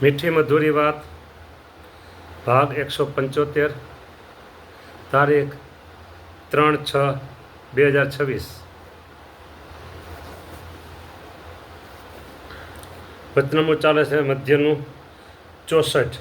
મીઠી મધુરી વાત ભાગ 175 તારીખ 3/6/2026 વચનામું ચાલે છે મધ્યનું 64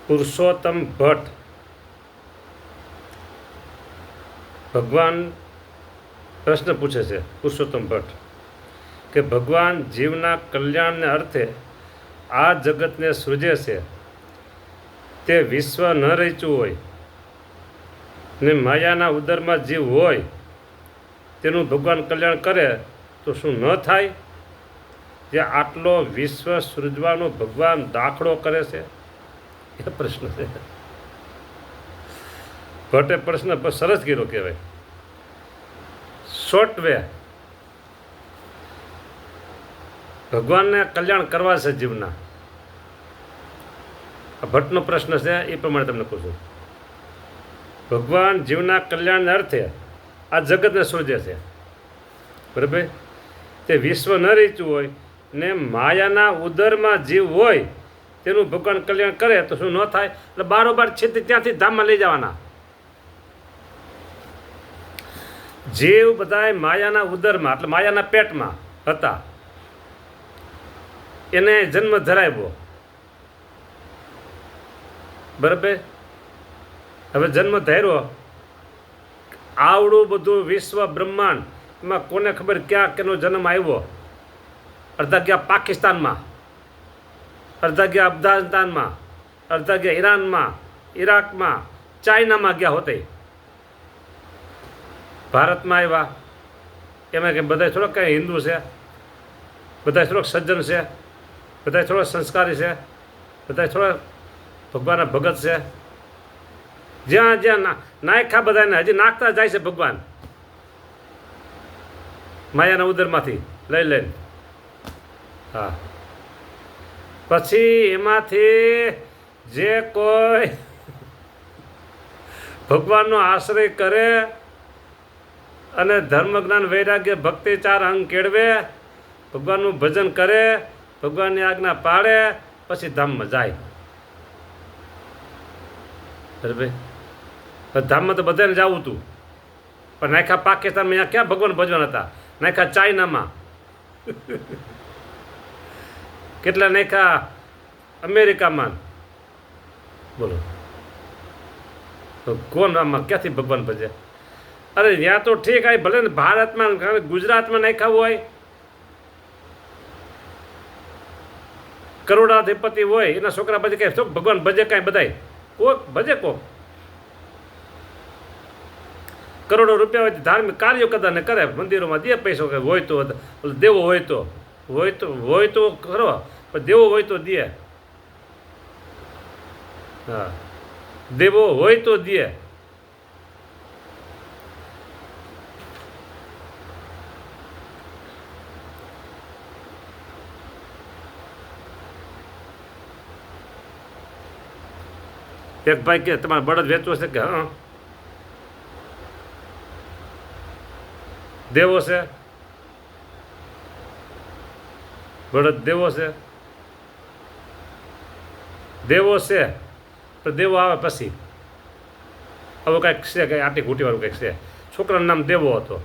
પુરુષોત્તમ ભટ્ટ ભગવાન પ્રશ્ન પૂછે છે પુરુષોત્તમ ભટ્ટ કે ભગવાન જીવના કલ્યાણને અર્થે આ જગતને સૃજે છે તે વિશ્વ ન રચ્યું હોય ને માયાના ઉદરમાં જીવ હોય તેનું ભગવાન કલ્યાણ કરે તો શું ન થાય? જે આટલો વિશ્વ સૃજવાનો ભગવાન દાખલો કરે છે એ પ્રશ્ન છે. ભટ્ટે પ્રશ્ન સરસ કર્યો કહેવાય. શોર્ટ વે ભગવાનને કલ્યાણ કરવા છે જીવના. આ ભટ્ટનો પ્રશ્ન છે એ પ્રમાણે તમને કહું છું. ભગવાન જીવના કલ્યાણને અર્થે આ જગતને સૃજે છે, બરાબર? તે વિશ્વ ન રચ્યું હોય ને માયાના ઉદરમાં જીવ હોય તેનું ભગવાન કલ્યાણ કરે તો શું ન થાય? એટલે બારોબાર છે ત્યાંથી ધામમાં લઈ જવાના. જીવ બધાય માયાના ઉદરમાં એટલે માયાના પેટમાં હતા, એને જન્મ ધરાવ્યો, બરાબર? હવે જન્મ ધર્યો, આવડું બધું વિશ્વ બ્રહ્માંડ એમાં કોને ખબર ક્યાં કેનો જન્મ આવ્યો? અડધા ગયા પાકિસ્તાનમાં, અડધા ગયા અફઘાનિસ્તાનમાં, અડધા ગયા ઈરાનમાં, ઈરાકમાં, ચાઇનામાં ગયા હોતે. ભારતમાં આવ્યા એમાં કે બધા થોડોક કંઈ હિન્દુ છે, બધા થોડોક સજ્જન છે, બધા થોડા સંસ્કારી છે, બધા થોડા ભગવાનના ભગત છે. જ્યાં જ્યાં નાખ્યા બધાને હજી નાખતા જાય છે ભગવાન માયાના ઉદરમાંથી લઈ લઈને. હા, પછી એમાંથી જે કોઈ ભગવાનનો આશ્રય કરે અને ધર્મ જ્ઞાન વૈરાગ્ય ભક્તિ ચાર અંગ કેળવે, ભગવાનનું ભજન કરે, ભગવાનની આજ્ઞા પાળે, પછી ધામમાં જાય. બરાબર? ધામમાં તો બધાને જવું હતું, પણ નાખ્યા પાકિસ્તાનમાં અહીંયા ક્યાં ભગવાન ભજવાન હતા? નાખ્યા ચાઇનામાં, કેટલા નાખ્યા અમેરિકામાં. બોલો કોણ આમાં ક્યાંથી ભગવાન ભજે? અરે ત્યાં તો ઠીક આ ભલે ને ભારતમાં ગુજરાતમાં નાખ્યા હોય, કરોડાધિપતિ હોય એના છોકરા ભજે કઈ ભગવાન ભજે કાંઈ બધાય કોક ભજે કોક કરોડો રૂપિયા હોય ધાર્મિક કાર્યો કદાચ ને કરે, મંદિરોમાં દે પૈસો કે હોય તો દેવો હોય તો ખરો, પણ દેવો હોય તો દે. હા, દેવો હોય તો દે. એક ભાઈ કે તમારે બળદ વેચવો છે કે હા દેવો છે, બળદ દેવો છે, દેવો છે પણ દેવો આવે પછી હવે કાંઈક છે કંઈ આટી ઘૂંટીવાળું કંઈક છે. છોકરાનું નામ દેવો હતો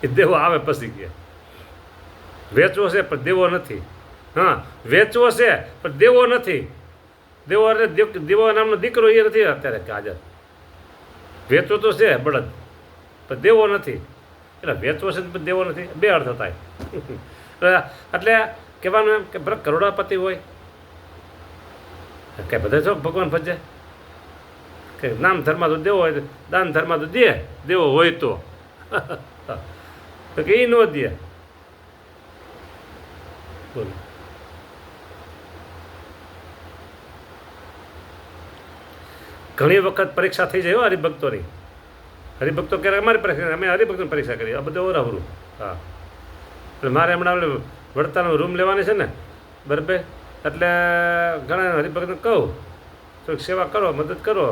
એ દેવો આવે પછી કે વેચવો છે પણ દેવો નથી. હા, વેચવો છે પણ દેવો નથી. દેવો એટલે દેવો નામનો દીકરો એ નથી અત્યારે કે હાજર. વેચવો તો છે બળદ પણ દેવો નથી, એટલે વેચવો છે પણ દેવો નથી, બે અર્થ થાય. એટલે કહેવાનું એમ કે બરાબર કરોડાપતિ હોય કે બધા છો ભગવાન ભજે કે નામ ધર્મા તો દેવો હોય, દાન ધર્મા તો દે, દેવો હોય તો કે એ ન દે. બોલો ઘણી વખત પરીક્ષા થઈ જાય હરિભક્તોની. હરિભક્તો ક્યારે અમારી પરીક્ષા, અમે હરિભક્તોની પરીક્ષા કરી, આ બધું ઓરાવરું. હા, એટલે મારે હમણાં વડતાનો રૂમ લેવાની છે ને, બરાબર? એટલે ઘણા હરિભક્તને કહું થોડીક સેવા કરો, મદદ કરો.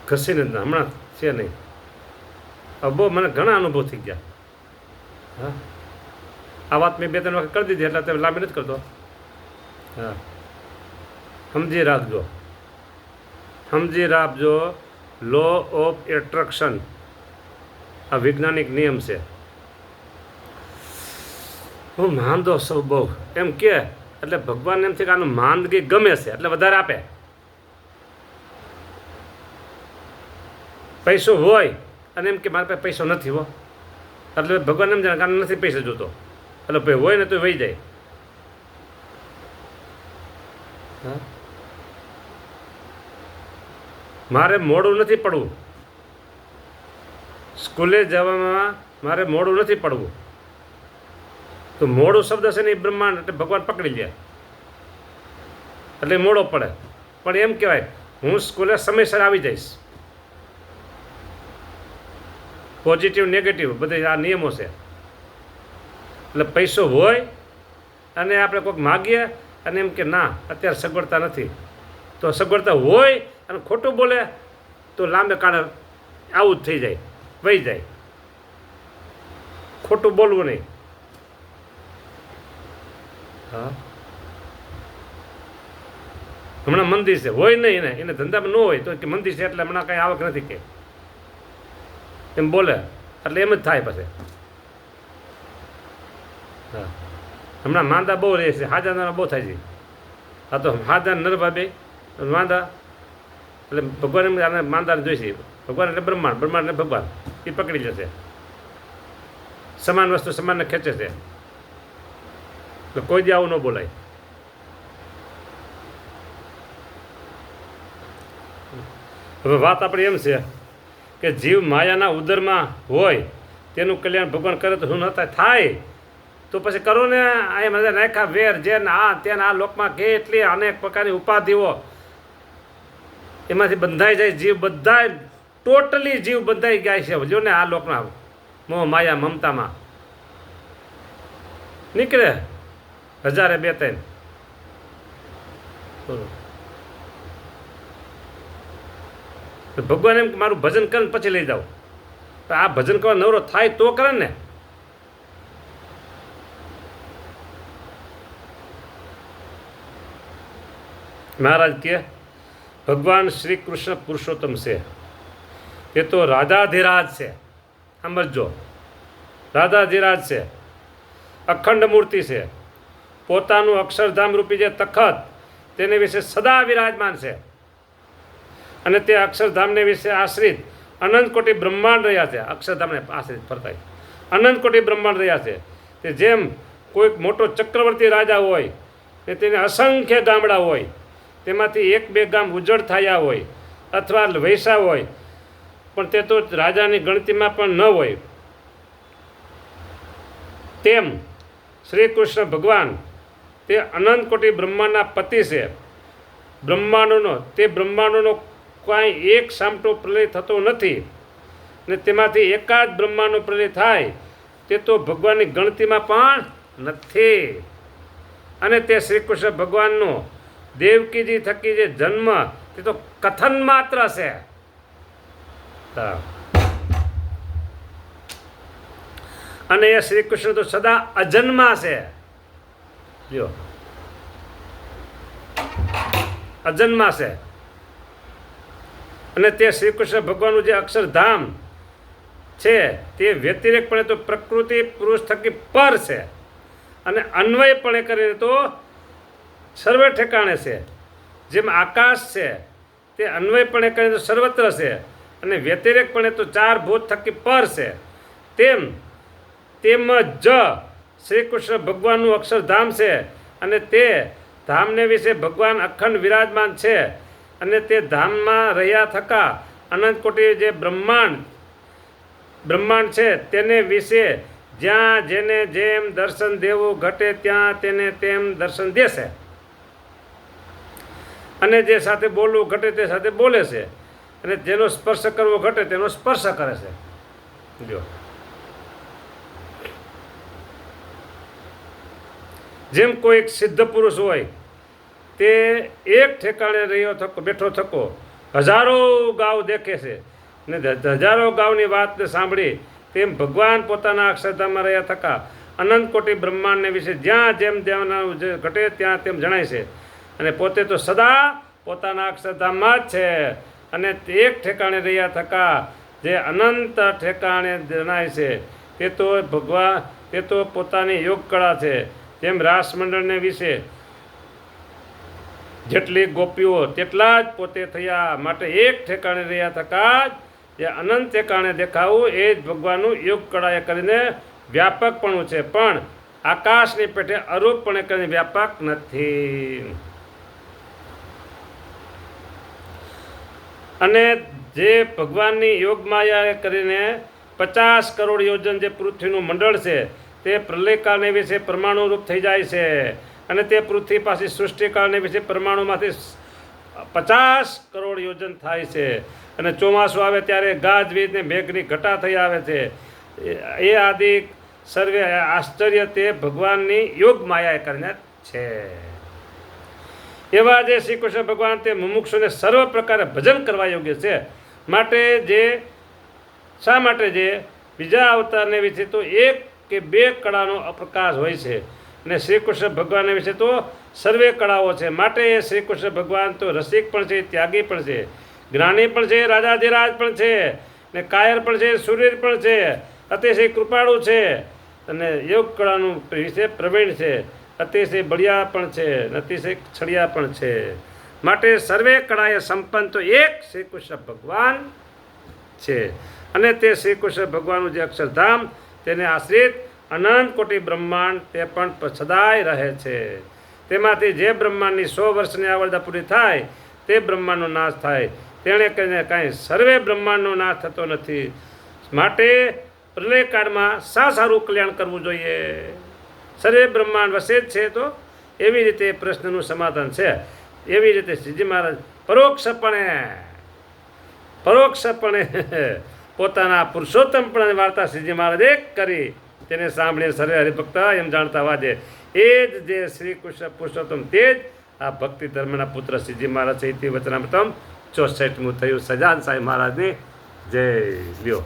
ઘસીને હમણાં છે નહીં, બહુ મને ઘણા અનુભવ થઈ ગયા. હા, આ વાત મેં 2-3 વખત કરી દીધી એટલે તમે લાંબી નથી કરતો. હા, સમજી રાખજો. લો ઓફ એટ્રેક્શન આ વૈજ્ઞાનિક નિયમ છે. હું માંદો સૌ બહુ એમ કે એટલે ભગવાન એમ છે કે આનું માંદગી ગમે છે એટલે વધારે આપે. પૈસો હોય અને એમ કે મારા પાસે પૈસો નથી હો એટલે ભગવાન એમ જાણે કારણ નથી પૈસા જોતો એટલે ભાઈ હોય ને તો વહી જાય. હા, મારે મોડું નથી પડવું, સ્કૂલે જવામાં મારે મોડું નથી પડવું. તો મોડું શબ્દ છે ને એ બ્રહ્માંડ એટલે ભગવાન પકડી લે એટલે મોડો પડે. પણ એમ કહેવાય હું સ્કૂલે સમયસર આવી જઈશ. પોઝિટિવ નેગેટિવ બધે આ નિયમો છે. એટલે પૈસો હોય અને આપણે કોઈક માગીએ અને એમ કે ના અત્યારે સગવડતા નથી, તો સગવડતા હોય અને ખોટું બોલે તો લાંબે કાળે આવું જ થઈ જાય, વહી જાય. ખોટું બોલવું નહીં. હા, હમણાં મંદિર છે હોય નહીં એને ધંધામાં ન હોય તો કે મંદિર છે એટલે હમણાં કાંઈ આવક નથી કે એમ બોલે એટલે એમ જ થાય પછી. હા, હમણાં માંદા બહુ રહે છે, હાજા બહુ થાય છે. હા, તો હાજા નરભાઈ માંદા એટલે ભગવાન એમ આને માંદાને જોઈશે. ભગવાન એટલે બ્રહ્માંડ, બ્રહ્માંડ એટલે ભગવાન એ પકડી લેશે. સમાન વસ્તુ સમાનને ખેંચે છે એટલે કોઈ દી આવું ન બોલાય. હવે વાત આપણી એમ છે કે જીવ માયાના ઉદરમાં હોય તેનું કલ્યાણ ભગવાન કરે તો શું ન થાય તો પછી કરો ને. આ બધા નાખ્યા વેર જેન આ તેને આ લોકમાં કેટલી અનેક પ્રકારની ઉપાધિઓ એમાંથી બંધાઈ જાય જીવ. બધા ટોટલી જીવ બંધાઈ ગયા છે જો ને આ લોકમાં મોહ માયા મમતામાં નીકળે 1000-2-3. ભગવાન એમ કે મારું ભજન કરે પછી લઈ જાઓ. તો આ ભજન કરવા નવરો થાય તો કરે ને. મહારાજ કે ભગવાન શ્રી કૃષ્ણ પુરુષોત્તમ છે, એ તો રાધાધિરાજ છે. સમજો, રાધાધિરાજ છે, અખંડ મૂર્તિ છે. પોતાનું અક્ષરધામ રૂપી જે તખત તેને વિશે સદા વિરાજમાન છે અને તે અક્ષરધામને વિશે આશ્રિત અનંત કોટી બ્રહ્માંડ રહ્યા છે. અક્ષરધામને આશ્રિત ફરતા અનંત કોટી બ્રહ્માંડ રહ્યા છે. તે જેમ કોઈક મોટો ચક્રવર્તી રાજા હોય ને તેને અસંખ્ય ગામડા હોય, તેમાંથી 1-2 ગામ ઉજ્જડ થયા હોય અથવા વૈસા હોય, પણ તે તો રાજાની ગણતીમાં પણ ન હોય. તેમ શ્રી કૃષ્ણ ભગવાન તે અનંત કોટી બ્રહ્માંડના પતિ છે. બ્રહ્માંડોનો કાંઈ એક સામટો પ્રલય થતો નથી ને તેમાંથી એકાદ બ્રહ્માંડનો પ્રલય થાય તે તો ભગવાનની ગણતીમાં પણ નથી. અને તે શ્રી કૃષ્ણ ભગવાનનો દેવકીજી થકી જે જન્મ તે તો કથન માત્ર છે. અને એ શ્રી કૃષ્ણ તો સદા અજન્મા છે. જો અજન્મા છે. અને તે શ્રી કૃષ્ણ ભગવાનનું જે અક્ષરધામ છે તે વ્યતિરેકપણે તો પ્રકૃતિ પુરુષ થકી પર છે અને અન્વયપણે કરીને તો સર્વે ઠેકાણે છે. જેમ આકાશ છે તે અન્વયપણે કરીને તો સર્વત્ર છે અને વ્યતિરેકપણે તો 4 ભૂત થકી પર છે, તેમજ શ્રી કૃષ્ણ ભગવાનનું અક્ષરધામ છે અને તે ધામને વિશે ભગવાન અખંડ વિરાજમાન છે. અને તે ધામમાં રહ્યા થકા અનંત કોટી જે બ્રહ્માંડ છે તેને વિશે જ્યાં જેને જેમ દર્શન દેવું ઘટે ત્યાં તેને તેમ દર્શન દેશે. અને જે સાથે બોલવું ઘટે તે સાથે બોલે છે અને જેનો સ્પર્શ કરવો ઘટે તેનો સ્પર્શ કરે છે. જો જેમ કોઈ એક સિદ્ધ પુરુષ હોય તે એક ઠેકાણે બેઠો થકો હજારો ગાઉ દેખે છે ને હજારો ગાઉની વાતને સાંભળી તેમ ભગવાન પોતાના અક્ષરધામમાં રહ્યા થકા અનંત કોટી બ્રહ્માંડને વિશે જ્યાં જેમ જેમ ઘટે ત્યાં તેમ જણાય છે. અને પોતે તો સદા પોતાના અક્ષરધામમાં જ છે અને એક ઠેકાણે રહ્યા થકા જે અનંત ઠેકાણે જણાય છે તે તો પોતાની યોગ કળા છે. જેમ રાસમંડળને વિશે જેટલી ગોપીઓ તેટલા જ પોતે થયા, માટે એક ઠેકાણે રહ્યા થકા જે અનંત ઠેકાણે દેખાવું એ જ ભગવાનનું યોગ કળાએ કરીને વ્યાપકપણું છે, પણ આકાશની પેઠે અરૂપપણે કરીને વ્યાપક નથી. અને જે ભગવાનની યોગ માયાએ કરીને 50 કરોડ યોજન જે પૃથ્વીનું મંડળ છે તે પ્રલયકાળને વિશે પરમાણુ રૂપ થઈ જાય છે અને તે પૃથ્વી પાસે સૃષ્ટિકાળને વિશે પરમાણુમાંથી 50 કરોડ યોજન થાય છે. અને ચોમાસું આવે ત્યારે ગાજવીજ ને મેઘની ઘટા થઈ આવે છે. એ આદિ સર્વે આશ્ચર્ય તે ભગવાનની યોગ માયાએ કરીને છે. એવા જે શ્રી કૃષ્ણ ભગવાન તે મુમુક્ષુને સર્વ પ્રકારે ભજન કરવા યોગ્ય છે. શા માટે જે બીજા અવતારને વિશે તો 1 કે 2 કળાનો અપ્રકાશ હોય છે અને શ્રી કૃષ્ણ ભગવાનને વિશે તો સર્વે કળાઓ છે. માટે એ શ્રી કૃષ્ણ ભગવાન તો રસિક પણ છે, ત્યાગી પણ છે, જ્ઞાની પણ છે, રાજાધિરાજ પણ છે, ને કાયર પણ છે, સુરીર પણ છે, અતિશય કૃપાળુ છે અને યોગ કળાનું વિશે પ્રવીણ છે, અતિશય બળિયા પણ છે, અતિશય છળિયા પણ છે. માટે સર્વે કળાએ સંપન્ન તો એક શ્રી કૃષ્ણ ભગવાન છે. અને તે શ્રી કૃષ્ણ ભગવાનનું જે અક્ષરધામ તેને આશ્રિત અનંત કોટી બ્રહ્માંડ તે પણ સદાય રહે છે. તેમાંથી જે બ્રહ્માંડની 100 વર્ષની આવરદા પૂરી થાય તે બ્રહ્માંડનો નાશ થાય, તેણે કહીને કાંઈ સર્વે બ્રહ્માંડનો નાશ થતો નથી. માટે પ્રલયકાળમાં સારું કલ્યાણ કરવું જોઈએ. સર્વે બ્રહ્માંડ વસે જ છે, તો એવી રીતે પ્રશ્નનું સમાધાન છે. એવી રીતે શ્રીજી મહારાજ પરોક્ષપણે પોતાના પુરુષોત્તમપણાની વાર્તા શ્રીજી મહારાજે કરી, તેને સાંભળીને સર્વે હરિભક્ત એમ જાણતા વાજે એ જ જે શ્રી કૃષ્ણ પુરુષોત્તમ તે જ આ ભક્તિ ધર્મના પુત્ર શ્રીજી મહારાજ છે. વચનામૃતમ 64મું થયું. સજાન સાંઈ મહારાજની જય લ્યો.